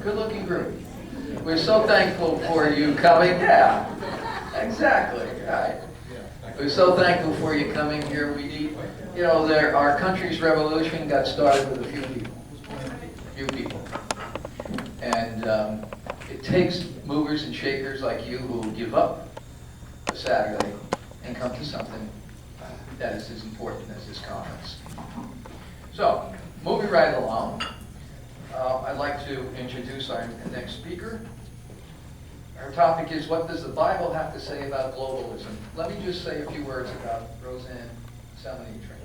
good-looking group. We're so thankful for you coming. Yeah, exactly. Right. We're so thankful for you coming here. We need, you know, our country's revolution got started with a few people. And it takes movers and shakers like you who give up a Saturday and come to something that is as important as this conference. So, moving right along, I'd like to introduce our next speaker. Our topic is, what does the Bible have to say about globalism? Let me just say a few words about RoseAnn Salanitri.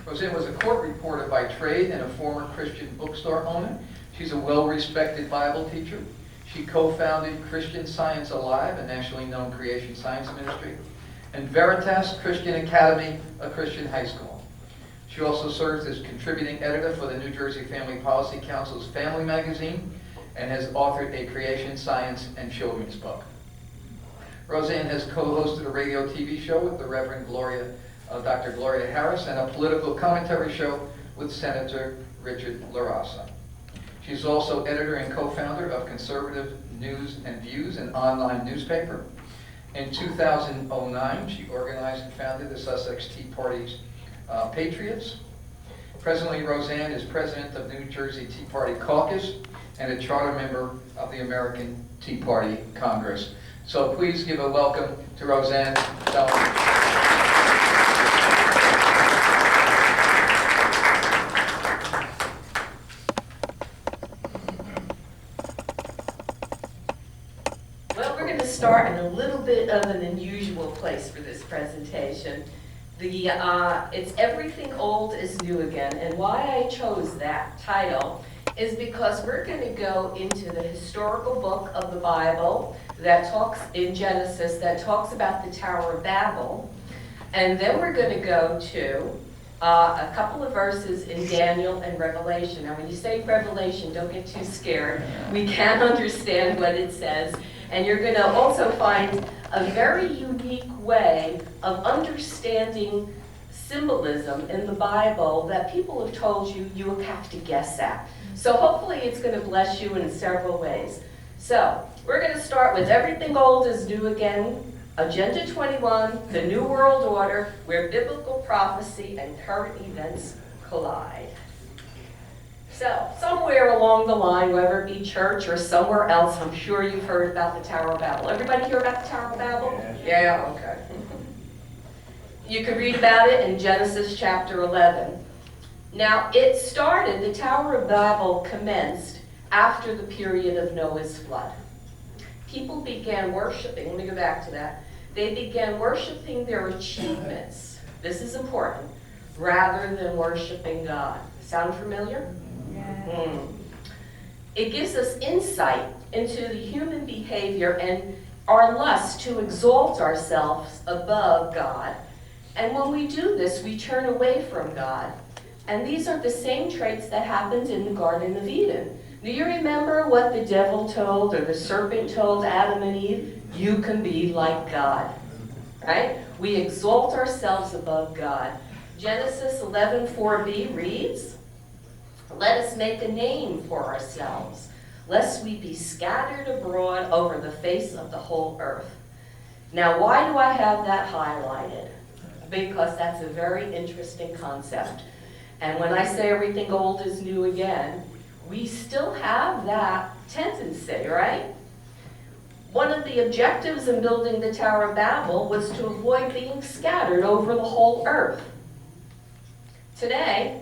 RoseAnn was a court reporter by trade and a former Christian bookstore owner. She's a well-respected Bible teacher. She co-founded Christian Science Alive, a nationally known creation science ministry, and Veritas Christian Academy, a Christian high school. She also serves as contributing editor for the New Jersey Family Policy Council's Family Magazine and has authored a creation science and children's book. RoseAnn has co-hosted a radio TV show with the Reverend Dr. Gloria Harris and a political commentary show with Senator Richard LaRosa. She's also editor and co-founder of Conservative News and Views, an online newspaper. In 2009, she organized and founded the Sussex Tea Party's Patriots. Presently, RoseAnn is president of New Jersey Tea Party Caucus and a charter member of the American Tea Party Congress. So please give a welcome to RoseAnn Salanitri. Well, we're going to start in a little bit of an unusual place for this presentation. It's Everything Old is New Again, and why I chose that title is because we're going to go into the historical book of the Bible that talks in Genesis, that talks about the Tower of Babel, and then we're going to go to a couple of verses in Daniel and Revelation. Now, when you say Revelation, don't get too scared. We can understand what it says, and you're going to also find a very unique way of understanding symbolism in the Bible that people have told you you will have to guess at. So hopefully it's going to bless you in several ways. So we're going to start with Everything Old is New Again, Agenda 21, the New World Order, where biblical prophecy and current events collide. So somewhere along the line, whether it be church or somewhere else, I'm sure you've heard about the Tower of Babel. Everybody hear about the Tower of Babel? Yeah, okay. You can read about it in Genesis chapter 11. Now, it started, the Tower of Babel commenced after the period of Noah's flood. People began worshiping, let me go back to that. They began worshiping their achievements, this is important, rather than worshiping God. Sound familiar? Yeah. It gives us insight into the human behavior and our lust to exalt ourselves above God. And when we do this, we turn away from God. And these are the same traits that happened in the Garden of Eden. Do you remember what the devil told, or the serpent told Adam and Eve? You can be like God, right? We exalt ourselves above God. Genesis 11:4b reads, "Let us make a name for ourselves, lest we be scattered abroad over the face of the whole earth." Now, why do I have that highlighted? Because that's a very interesting concept. And when I say everything old is new again, we still have that tendency, right? One of the objectives in building the Tower of Babel was to avoid being scattered over the whole earth. Today,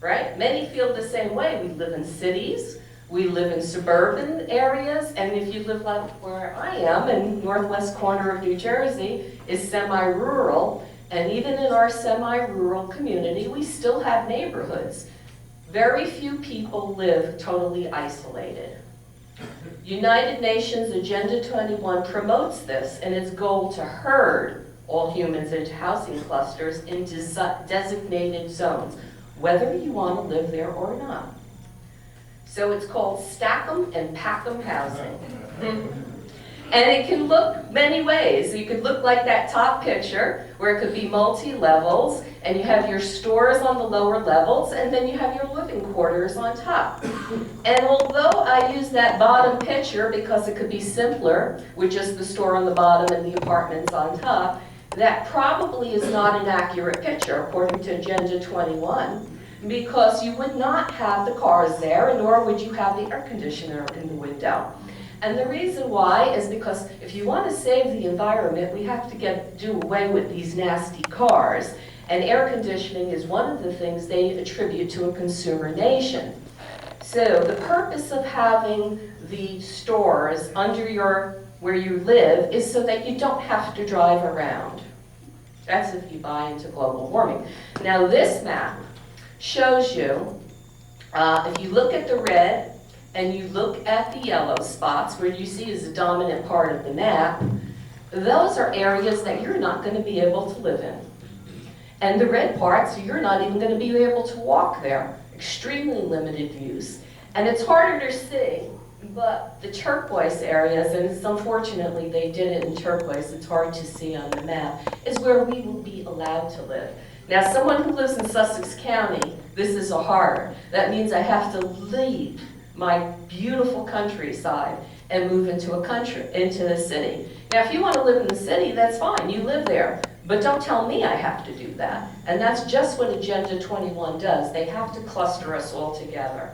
right, many feel the same way. We live in cities, we live in suburban areas, and if you live like where I am, in northwest corner of New Jersey, is semi-rural. And even in our semi-rural community, we still have neighborhoods. Very few people live totally isolated. United Nations Agenda 21 promotes this in its goal to herd all humans into housing clusters in designated zones, whether you want to live there or not. So it's called stack 'em and pack 'em housing. And it can look many ways. You could look like that top picture, where it could be multi-levels, and you have your stores on the lower levels, and then you have your living quarters on top. And although I use that bottom picture because it could be simpler, with just the store on the bottom and the apartments on top, that probably is not an accurate picture, according to Agenda 21, because you would not have the cars there, nor would you have the air conditioner in the window. And the reason why is because if you want to save the environment, we have to do away with these nasty cars. And air conditioning is one of the things they attribute to a consumer nation. So the purpose of having the stores under where you live is so that you don't have to drive around. That's if you buy into global warming. Now this map shows you, if you look at the red, and you look at the yellow spots, where you see is the dominant part of the map, those are areas that you're not going to be able to live in. And the red parts, you're not even going to be able to walk there. Extremely limited views. And it's harder to see, but the turquoise areas, and it's unfortunately they did it in turquoise, it's hard to see on the map, is where we will be allowed to live. Now, someone who lives in Sussex County, this is a horror. That means I have to leave my beautiful countryside and move into the city. Now, if you want to live in the city, that's fine, you live there. But don't tell me I have to do that. And that's just what Agenda 21 does. They have to cluster us all together.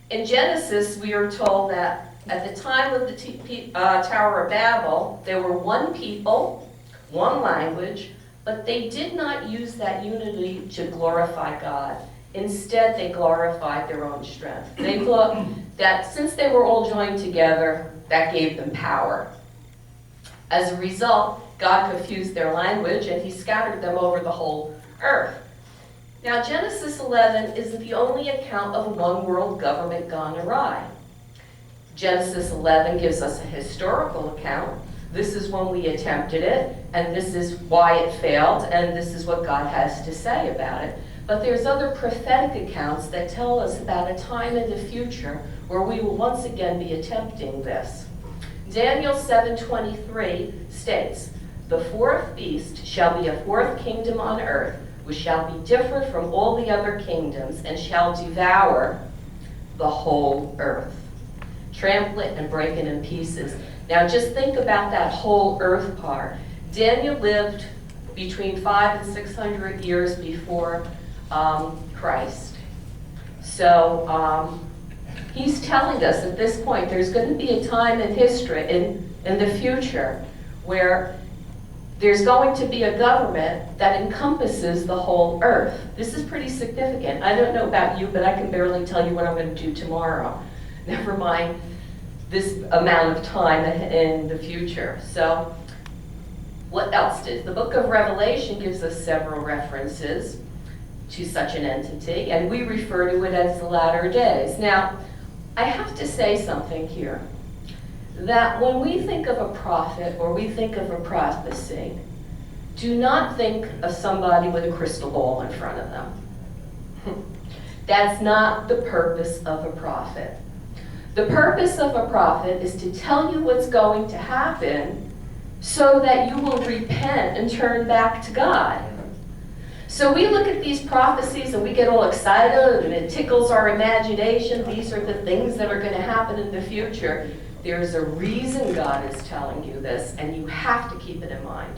In Genesis, we are told that at the time of the Tower of Babel, there were one people, one language, but they did not use that unity to glorify God. Instead, they glorified their own strength. They thought that since they were all joined together, that gave them power. As a result, God confused their language and he scattered them over the whole earth. Now, Genesis 11 is the only account of one world government gone awry. Genesis 11 gives us a historical account. This is when we attempted it, and this is why it failed, and this is what God has to say about it. But there's other prophetic accounts that tell us about a time in the future where we will once again be attempting this. Daniel 7:23 states, "The fourth beast shall be a fourth kingdom on earth, which shall be different from all the other kingdoms, and shall devour the whole earth. Trample it and break it in pieces." Now just think about that whole earth part. Daniel lived between 500 and 600 years before Christ. So he's telling us at this point there's going to be a time in history, in the future, where there's going to be a government that encompasses the whole earth. This is pretty significant. I don't know about you, but I can barely tell you what I'm going to do tomorrow. Never mind this amount of time in the future. So what else did? The book of Revelation gives us several references to such an entity, and we refer to it as the latter days. Now, I have to say something here, that when we think of a prophet or we think of a prophecy, do not think of somebody with a crystal ball in front of them. That's not the purpose of a prophet. The purpose of a prophet is to tell you what's going to happen so that you will repent and turn back to God. So we look at these prophecies and we get all excited and it tickles our imagination. These are the things that are going to happen in the future. There's a reason God is telling you this, and you have to keep it in mind.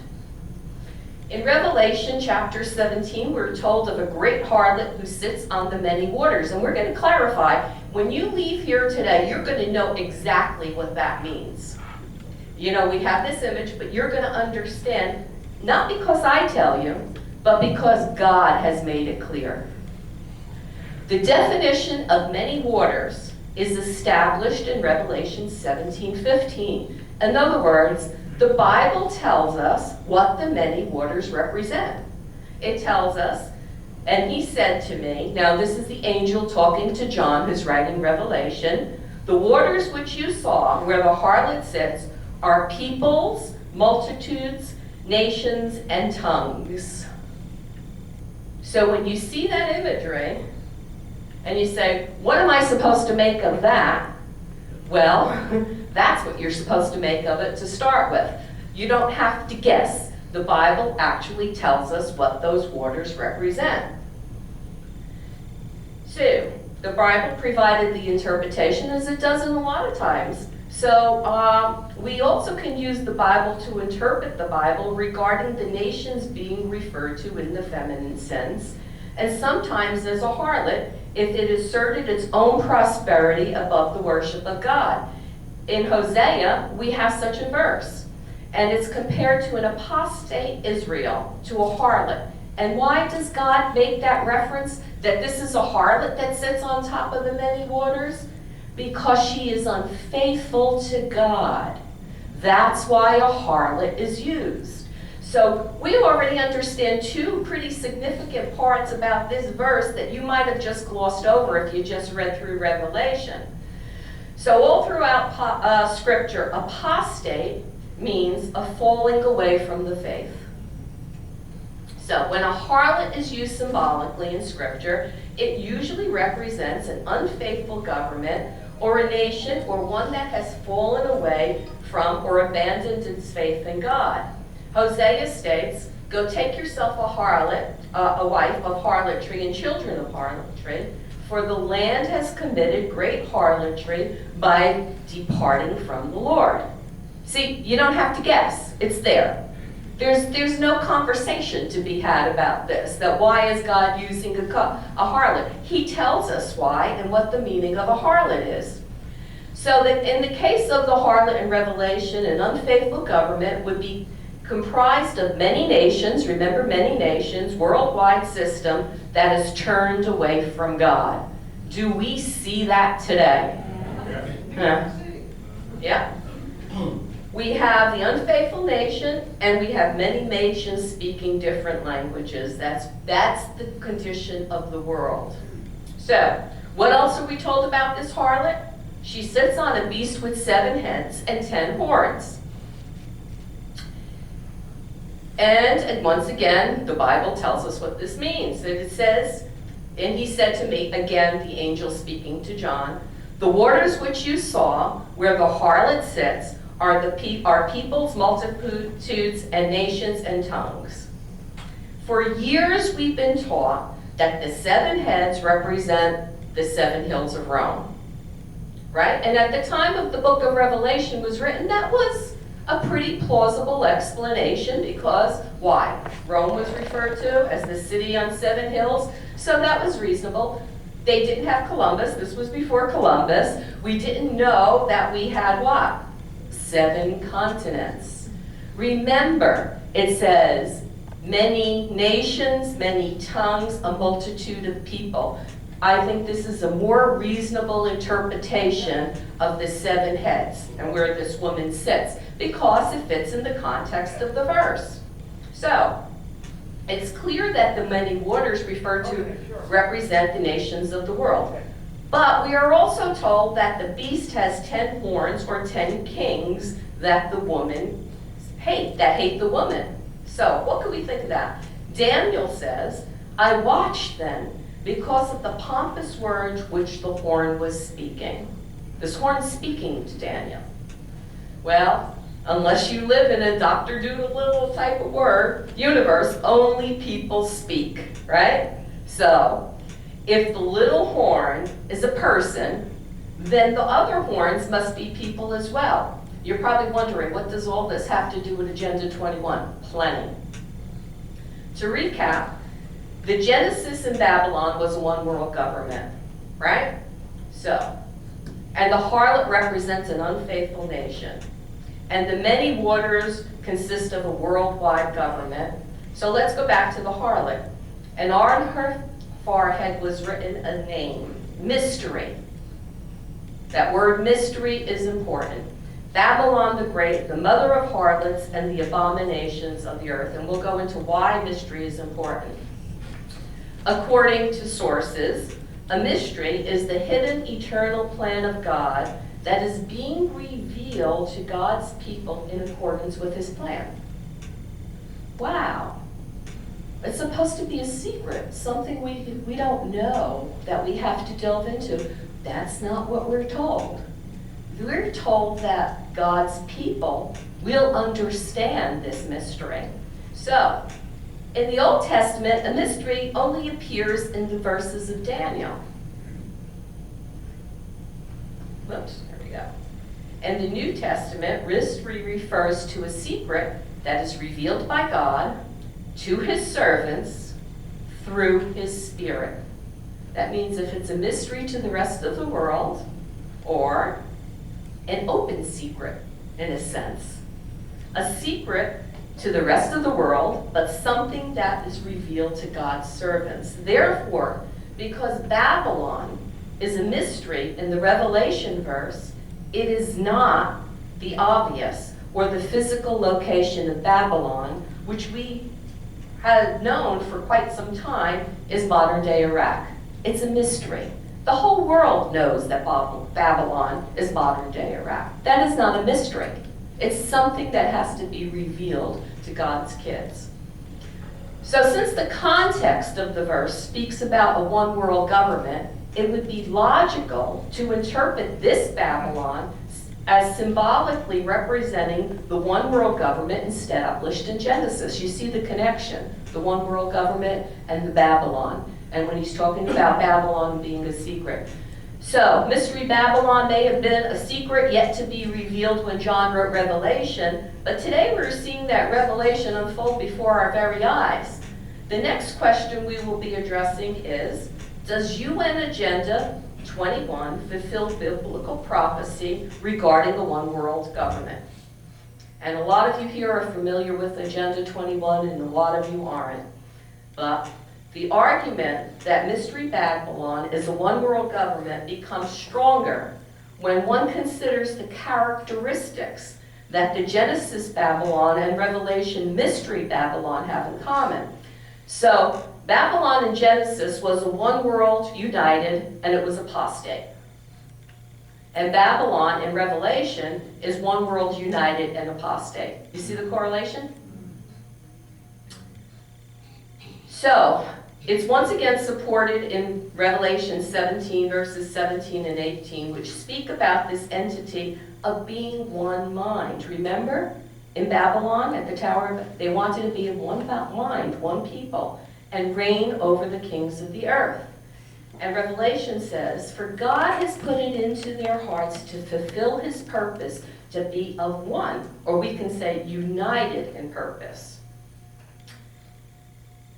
In Revelation chapter 17, we're told of a great harlot who sits on the many waters. And we're going to clarify, when you leave here today, you're going to know exactly what that means. You know, we have this image, but you're going to understand, not because I tell you, but because God has made it clear. The definition of many waters is established in Revelation 17:15. In other words, the Bible tells us what the many waters represent. It tells us, and he said to me, now this is the angel talking to John who's writing Revelation, "The waters which you saw, where the harlot sits, are peoples, multitudes, nations, and tongues." So when you see that imagery, and you say, what am I supposed to make of that? Well, that's what you're supposed to make of it to start with. You don't have to guess. The Bible actually tells us what those waters represent. 2, the Bible provided the interpretation, as it does in a lot of times. So we also can use the Bible to interpret the Bible regarding the nations being referred to in the feminine sense, and sometimes as a harlot if it asserted its own prosperity above the worship of God. In Hosea, we have such a verse, and it's compared to an apostate Israel, to a harlot. And why does God make that reference, that this is a harlot that sits on top of the many waters? Because she is unfaithful to God. That's why a harlot is used. So we already understand 2 pretty significant parts about this verse that you might have just glossed over if you just read through Revelation. So all throughout Scripture, apostate means a falling away from the faith. So when a harlot is used symbolically in Scripture, it usually represents an unfaithful government or a nation or one that has fallen away from or abandoned its faith in God. Hosea states, "Go take yourself a harlot, a wife of harlotry and children of harlotry, for the land has committed great harlotry by departing from the Lord." See, you don't have to guess. It's there. There's no conversation to be had about this, that why is God using a harlot? He tells us why and what the meaning of a harlot is. So that in the case of the harlot in Revelation, an unfaithful government would be comprised of many nations, remember many nations, worldwide system that is turned away from God. Do we see that today? Yeah. We have the unfaithful nation, and we have many nations speaking different languages. That's the condition of the world. So, what else are we told about this harlot? She sits on a beast with 7 heads and 10 horns. And once again, the Bible tells us what this means. It says, "And he said to me," again the angel speaking to John, "the waters which you saw, where the harlot sits, are peoples, multitudes, and nations, and tongues." For years we've been taught that the 7 heads represent the 7 hills of Rome. Right? And at the time of the book of Revelation was written, that was a pretty plausible explanation, because why? Rome was referred to as the city on 7 hills, so that was reasonable. They didn't have Columbus. This was before Columbus. We didn't know that we had what? 7 continents. Remember, it says, many nations, many tongues, a multitude of people. I think this is a more reasonable interpretation of the 7 heads and where this woman sits, because it fits in the context of the verse. So, it's clear that the many waters referred to represent the nations of the world. But we are also told that the beast has 10 horns, or 10 kings, that the woman hate the woman. So, what can we think of that? Daniel says, "I watched then, because of the pompous words which the horn was speaking." This horn's speaking to Daniel. Well, unless you live in a Dr. Doolittle type of universe, only people speak, right? So, if the little horn is a person, then the other horns must be people as well. You're probably wondering, what does all this have to do with Agenda 21? Plenty. To recap, the Genesis in Babylon was one world government, right? So, and the harlot represents an unfaithful nation. And the many waters consist of a worldwide government. So let's go back to the harlot. And on her forehead was written a name, mystery. That word mystery is important. Babylon the Great, the mother of harlots and the abominations of the earth. And we'll go into why mystery is important. According to sources, a mystery is the hidden eternal plan of God that is being revealed to God's people in accordance with his plan. Wow. It's supposed to be a secret, something we don't know that we have to delve into. That's not what we're told. we're told that God's people will understand this mystery. So, in the Old Testament, a mystery only appears in the verses of Daniel. Whoops, there we go. In the New Testament, mystery refers to a secret that is revealed by God to his servants through his Spirit. That means if it's a mystery to the rest of the world, or an open secret, in a sense. A secret to the rest of the world, but something that is revealed to God's servants. Therefore, because Babylon is a mystery in the Revelation verse, it is not the obvious or the physical location of Babylon, which we have known for quite some time is modern-day Iraq. It's a mystery. The whole world knows that Babylon is modern-day Iraq. That is not a mystery. It's something that has to be revealed to God's kids. So since the context of the verse speaks about a one-world government, it would be logical to interpret this Babylon as symbolically representing the one-world government established in Genesis. You see the connection, the one-world government and the Babylon. And when he's talking about Babylon being a secret. So, Mystery Babylon may have been a secret yet to be revealed when John wrote Revelation, but today we're seeing that revelation unfold before our very eyes. The next question we will be addressing is, does UN Agenda 21 fulfill biblical prophecy regarding the one world government? And a lot of you here are familiar with Agenda 21 and a lot of you aren't. But the argument that Mystery Babylon is a one-world government becomes stronger when one considers the characteristics that the Genesis Babylon and Revelation Mystery Babylon have in common. So, Babylon in Genesis was a one-world united, and it was apostate. And Babylon in Revelation is one world united and apostate. You see the correlation? So, it's once again supported in Revelation 17, verses 17 and 18, which speak about this entity of being one mind. Remember, in Babylon, at the Tower, they wanted to be in one mind, one people, and reign over the kings of the earth. And Revelation says, for God has put it into their hearts to fulfill his purpose to be of one, or we can say united in purpose.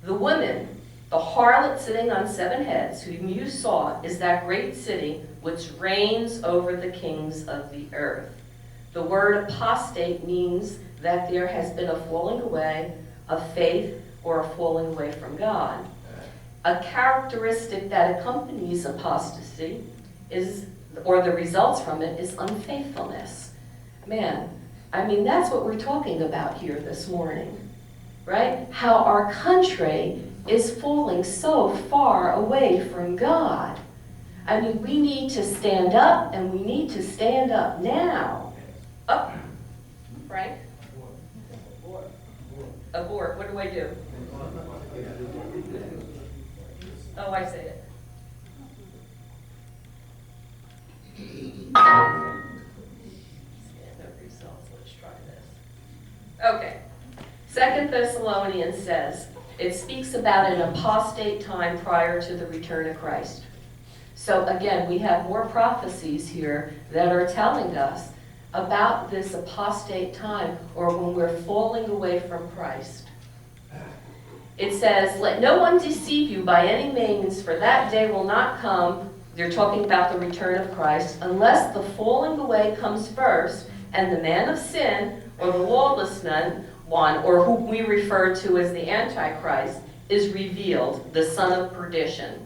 The woman, the harlot sitting on 7 heads, whom you saw, is that great city which reigns over the kings of the earth. The word apostate means that there has been a falling away of faith or a falling away from God. A characteristic that accompanies apostasy is, or the results from it, is unfaithfulness. Man, I mean, that's what we're talking about here this morning, right? How our country is falling so far away from God. I mean, we need to stand up, and we need to stand up now. Up, Frank? Abort. What do I do? Oh, I say it. No results. Let's try this. Okay. 2 Thessalonians says, it speaks about an apostate time prior to the return of Christ. So again, we have more prophecies here that are telling us about this apostate time, or when we're falling away from Christ. It says, let no one deceive you by any means, for that day will not come, they're talking about the return of Christ, unless the falling away comes first, and the man of sin, or the lawless one, or whom we refer to as the Antichrist, is revealed, the son of perdition.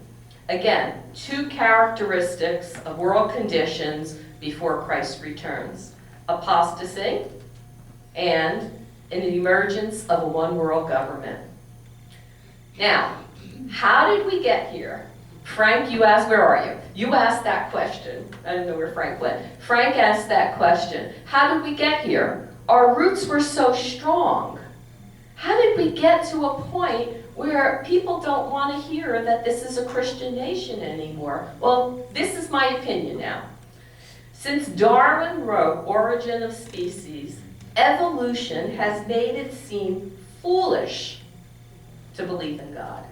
Again, 2 characteristics of world conditions before Christ returns. Apostasy and an emergence of a one-world government. Now, how did we get here? Frank, you asked, where are you? You asked that question. I don't know where Frank went. Frank asked that question. How did we get here? Our roots were so strong. How did we get to a point where people don't want to hear that this is a Christian nation anymore? Well, this is my opinion now. Since Darwin wrote Origin of Species, evolution has made it seem foolish to believe in God.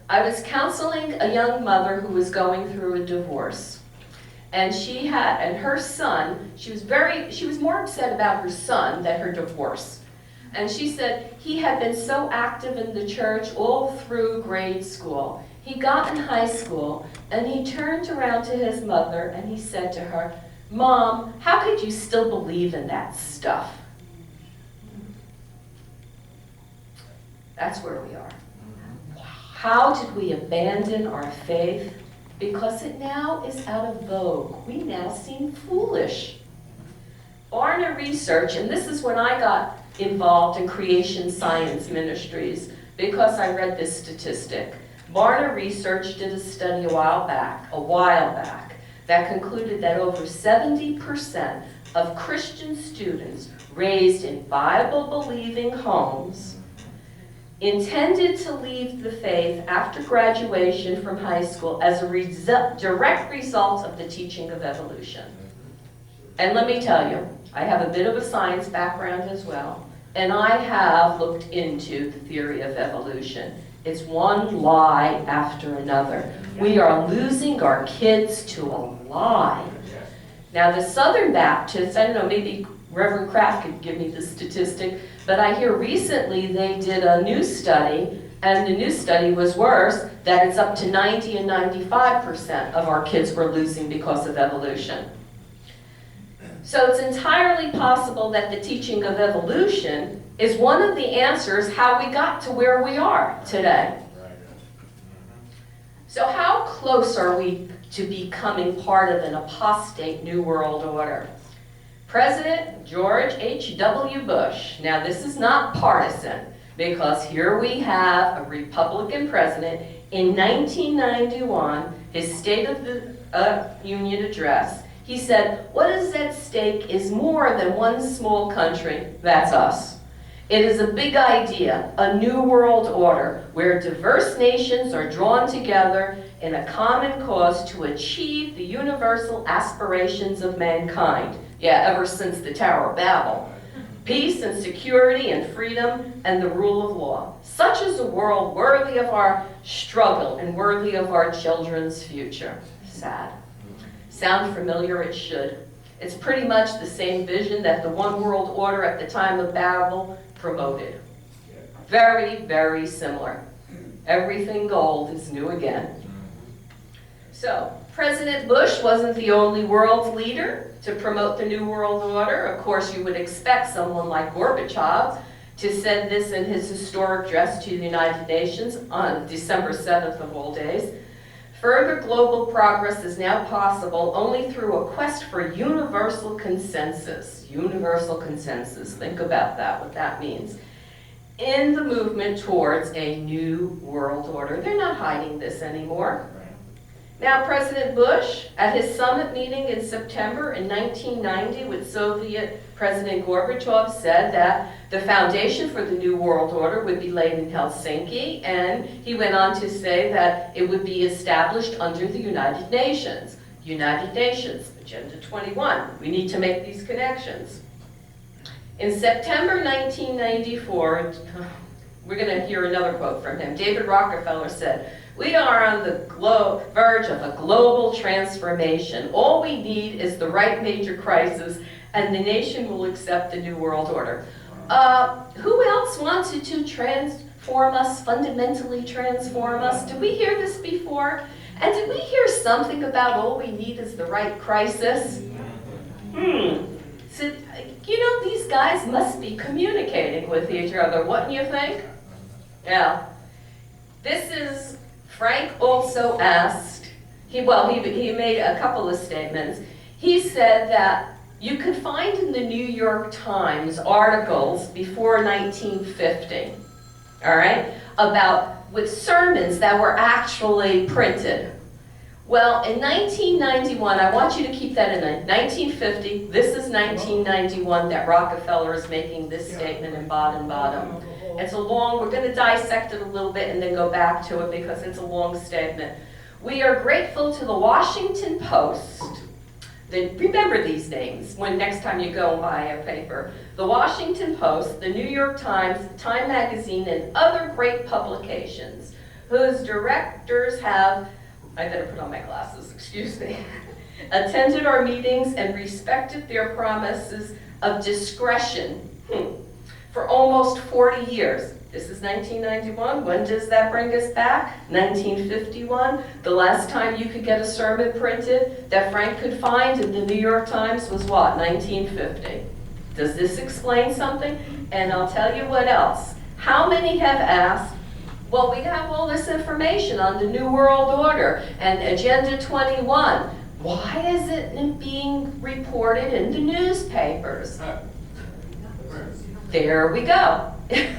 I was counseling a young mother who was going through a divorce. And her son, she was more upset about her son than her divorce. And she said he had been so active in the church all through grade school. He got in high school and he turned around to his mother and he said to her, "Mom, how could you still believe in that stuff?" That's where we are. How did we abandon our faith? Because it now is out of vogue. We now seem foolish. Barna Research, and this is when I got involved in creation science ministries, because I read this statistic. Barna Research did a study a while back, that concluded that over 70% of Christian students raised in Bible-believing homes intended to leave the faith after graduation from high school as a direct result of the teaching of evolution. And let me tell you, I have a bit of a science background as well, and I have looked into the theory of evolution. It's one lie after another. We are losing our kids to a lie. Now the Southern Baptists, I don't know, maybe Reverend Kraft could give me the statistic, but I hear recently they did a new study, and the new study was worse, that it's up to 90 and 95% of our kids we're losing because of evolution. So it's entirely possible that the teaching of evolution is one of the answers how we got to where we are today. So how close are we to becoming part of an apostate New World Order? President George H.W. Bush, now this is not partisan, because here we have a Republican president in 1991, his State of the Union address. He said, "What is at stake is more than one small country, that's us. It is a big idea, a new world order, where diverse nations are drawn together in a common cause to achieve the universal aspirations of mankind." Yeah, ever since the Tower of Babel. Peace and security and freedom and the rule of law. Such is a world worthy of our struggle and worthy of our children's future. Sad. Sound familiar? It should. It's pretty much the same vision that the one world order at the time of Babel promoted. Very, very similar. Everything gold is new again. So, President Bush wasn't the only world leader to promote the New World Order. Of course, you would expect someone like Gorbachev to send this in his historic address to the United Nations on December 7th of all days. Further global progress is now possible only through a quest for universal consensus. Universal consensus, think about that, what that means. In the movement towards a new world order. They're not hiding this anymore. Now, President Bush, at his summit meeting in September in 1990 with Soviet President Gorbachev, said that the foundation for the New World Order would be laid in Helsinki, and he went on to say that it would be established under the United Nations. United Nations, Agenda 21. We need to make these connections. In September 1994, we're going to hear another quote from him. David Rockefeller said, "We are on the verge of a global transformation. All we need is the right major crisis, and the nation will accept the New World Order." Who else wanted to transform us, fundamentally transform us? Did we hear this before? And did we hear something about all we need is the right crisis? So, you know, these guys must be communicating with each other, wouldn't you think? Yeah. This is, Frank also asked, he made a couple of statements. He said that you could find in the New York Times articles before 1950, all right, with sermons that were actually printed. Well, in 1991, I want you to keep that in mind, 1950, this is 1991 that Rockefeller is making this statement in bottom. It's a long, we're going to dissect it a little bit and then go back to it because it's a long statement. "We are grateful to the Washington Post, Remember these names when next time you go and buy a paper. The Washington Post, the New York Times, Time Magazine, and other great publications whose directors have, I better put on my glasses, excuse me, attended our meetings and respected their promises of discretion for almost 40 years. This is 1991. When does that bring us back? 1951. The last time you could get a sermon printed that Frank could find in the New York Times was what? 1950. Does this explain something? And I'll tell you what else. How many have asked, well, we have all this information on the New World Order and Agenda 21. Why isn't it being reported in the newspapers? There we go.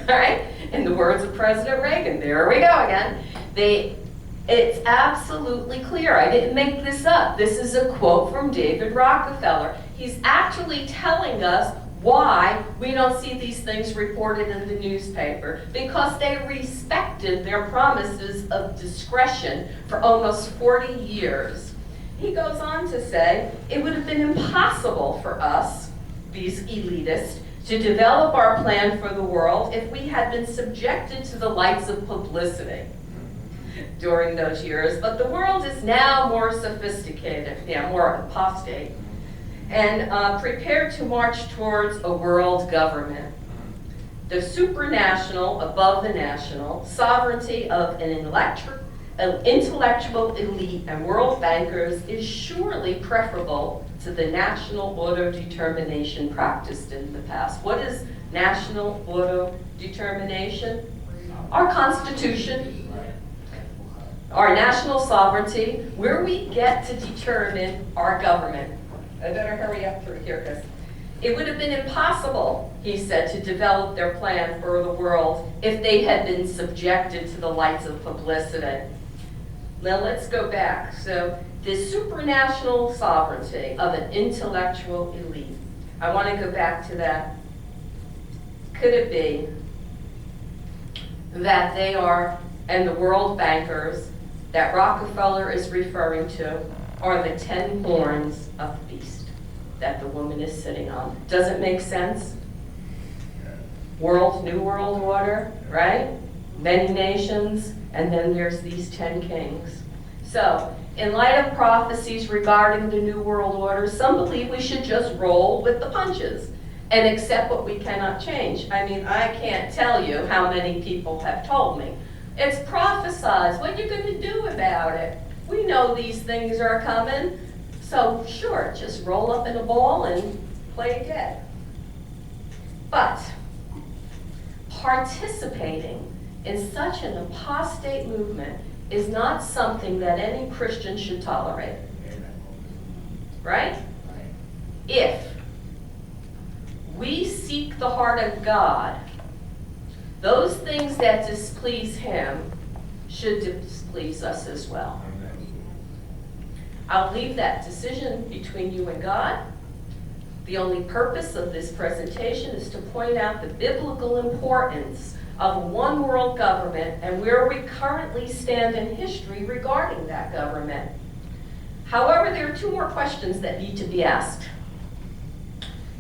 Right? In the words of President Reagan, there we go again. It's absolutely clear. I didn't make this up. This is a quote from David Rockefeller. He's actually telling us why we don't see these things reported in the newspaper, because they respected their promises of discretion for almost 40 years. He goes on to say, it would have been impossible for us, these elitists, to develop our plan for the world if we had been subjected to the lights of publicity during those years. But the world is now more sophisticated, more apostate, and prepared to march towards a world government. The supranational, above the national, sovereignty of an intellectual elite and world bankers is surely preferable to the national auto-determination practiced in the past. What is national auto-determination? Our Constitution, our national sovereignty, where we get to determine our government. I better hurry up through here, because it would have been impossible, he said, to develop their plan for the world if they had been subjected to the lights of publicity. Now let's go back. So the supranational sovereignty of an intellectual elite. I want to go back to that. Could it be that they are, and the world bankers that Rockefeller is referring to, are the 10 horns of the beast that the woman is sitting on? Does it make sense? New world order, right? Many nations, and then there's these 10 kings. So, in light of prophecies regarding the New World Order, some believe we should just roll with the punches and accept what we cannot change. I mean, I can't tell you how many people have told me, it's prophesized, what are you going to do about it? We know these things are coming, so sure, just roll up in a ball and play dead. But participating in such an apostate movement is not something that any Christian should tolerate. Right? If we seek the heart of God, those things that displease Him should displease us as well. I'll leave that decision between you and God. The only purpose of this presentation is to point out the biblical importance of one world government and where we currently stand in history regarding that government. However, there are 2 more questions that need to be asked.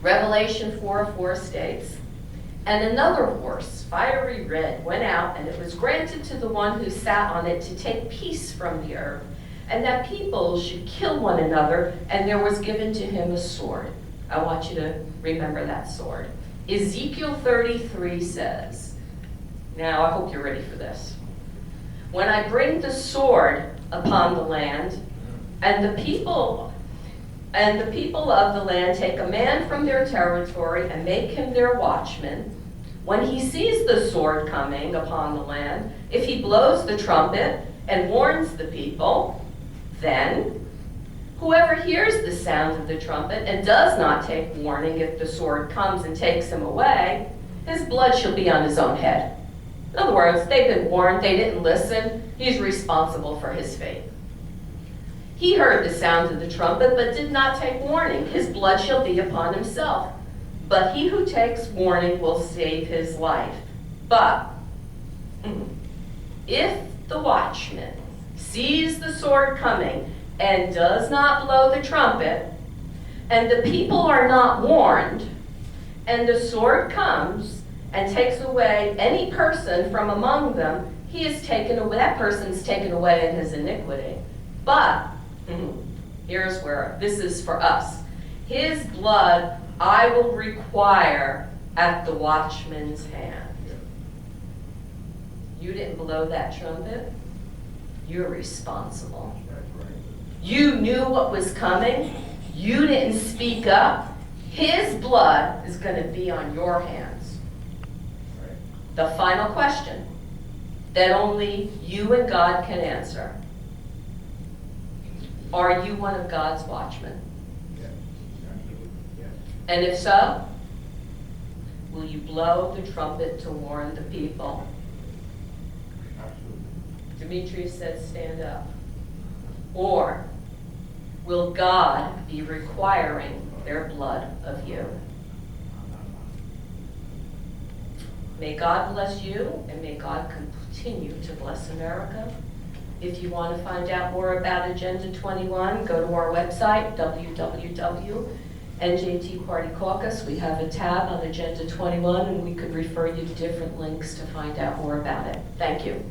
Revelation 4:4 states, and another horse, fiery red, went out, and it was granted to the one who sat on it to take peace from the earth, and that people should kill one another, and there was given to him a sword. I want you to remember that sword. Ezekiel 33 says, now I hope you're ready for this. When I bring the sword upon the land, and the people of the land take a man from their territory and make him their watchman, when he sees the sword coming upon the land, if he blows the trumpet and warns the people, then whoever hears the sound of the trumpet and does not take warning if the sword comes and takes him away, his blood shall be on his own head. In other words, they've been warned, they didn't listen, he's responsible for his fate. He heard the sound of the trumpet, but did not take warning. His blood shall be upon himself. But he who takes warning will save his life. But if the watchman sees the sword coming and does not blow the trumpet, and the people are not warned, and the sword comes and takes away any person from among them, he is taken away, that person's taken away in his iniquity. But, here's where, this is for us. His blood I will require at the watchman's hand. You didn't blow that trumpet, you're responsible. You knew what was coming, you didn't speak up, his blood is going to be on your hands. The final question that only you and God can answer. Are you one of God's watchmen? And if so, will you blow the trumpet to warn the people? Demetrius said, stand up. Or will God be requiring their blood of you? May God bless you, and may God continue to bless America. If you want to find out more about Agenda 21, go to our website, NJT Party Caucus. We have a tab on Agenda 21, and we could refer you to different links to find out more about it. Thank you.